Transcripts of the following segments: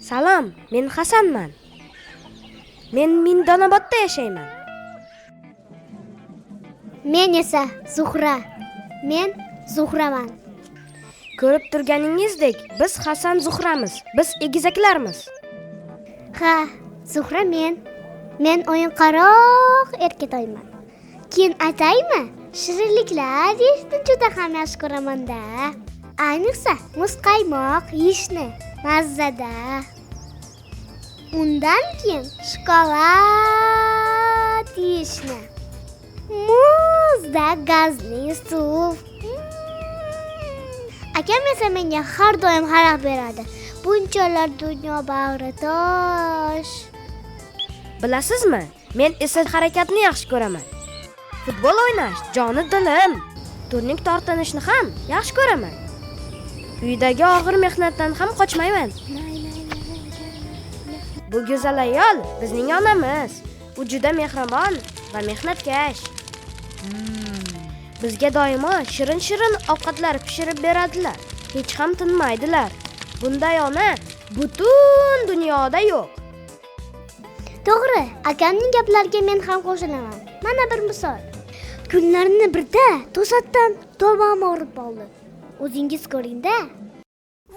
Salom, men Hasanman. Men Mindonobodda yashayman. Men esa Zuhra. Men Zuhraman. Ko'rib turganingizdek, biz Hasan Zuhramiz. Biz egizaklarmiz. Ha, Zuhra men. Men o'yinqaroq erkatoyman. Keyin aytaymi? Shirinliklar yeyishni juda ham yaxshi ko'raman-da. Ayniqsa muzqaymoq yeyishni mazzada. Undan keyin shokolad yeyishni. Muzda gazli suv. Akam esa menga har doim xalaqit beradi. Bunchalar dunyo bag'ri tosh. Bilasizmi? Men esa harakatni yaxshi ko'raman. Futbol o'ynash joni dilim. Turnik tortinishni ham yaxshi ko'raman. Uydagi og'ir mehnatdan ham qochmayman. Bu go'zal ayol bizning onamiz. U juda mehribon va mehnatkash. Bizga doimo shirin-shirin ovqatlar pishirib beradilar. Hech ham tinmaydilar. Bunday ona butun dunyoda yo'q. To'g'ri, akamning gaplariga men ham qo'shilaman. Mana bir misol. Kunlarni birda to'satdan tomog'im og'rib qoldi. O'zingiz ko'ring-da.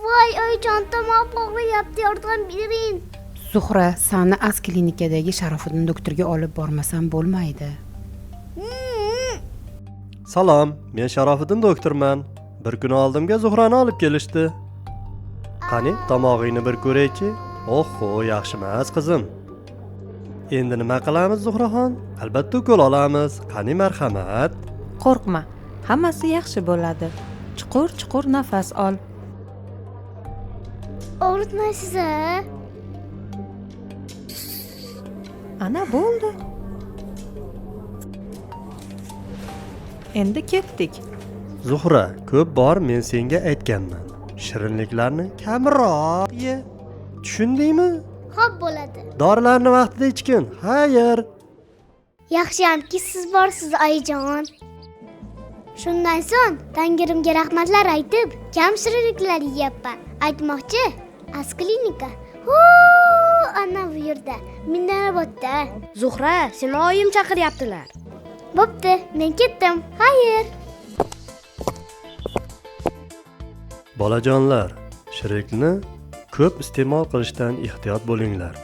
Voy, oyijon, tomog'im og'riyapti, yordam bering. Zuhra, sani Az klinikadagi Sharofiddin doktorga olib bormasam bo'lmaydi. Salom, men Sharofiddin doktorman. Bir kun oldimga Zuhrani olib kelishdi. Qani, tomog'ingni bir ko'raychi. Oho, yaxshimas qizim. Endi nima qilamiz Zuhraxon? Albatta ukol olamiz. Qani marhamat. Qo'rqma, hammasi yaxshi bo'ladi. Chuqur nafas ol. Og'ritmaysiz-a? Ana bo'ldi. Endi ketdik. Zuhra, ko'p bor men senga aytganman. Shirinliklarni kamroq ye. Tushundingmi? Xo'p bo'ladi. Dorilarni vaqtida ichgin. Xayr. Yaxshiyamki siz borsiz, oyijon. Shundan so'ng Tangrimga rahmatlar aytib, kam shirinliklar yeyapman. Aytmoqchi, Az klinika. Ana bu yerda, Mindonobodda. Zuhra, seni oyim chaqiryaptilar. Bo'pti, men ketdim. Xayr. Bolajonlar, shirinlikni ko'p iste'mol qilishdan ehtiyot bo'linglar.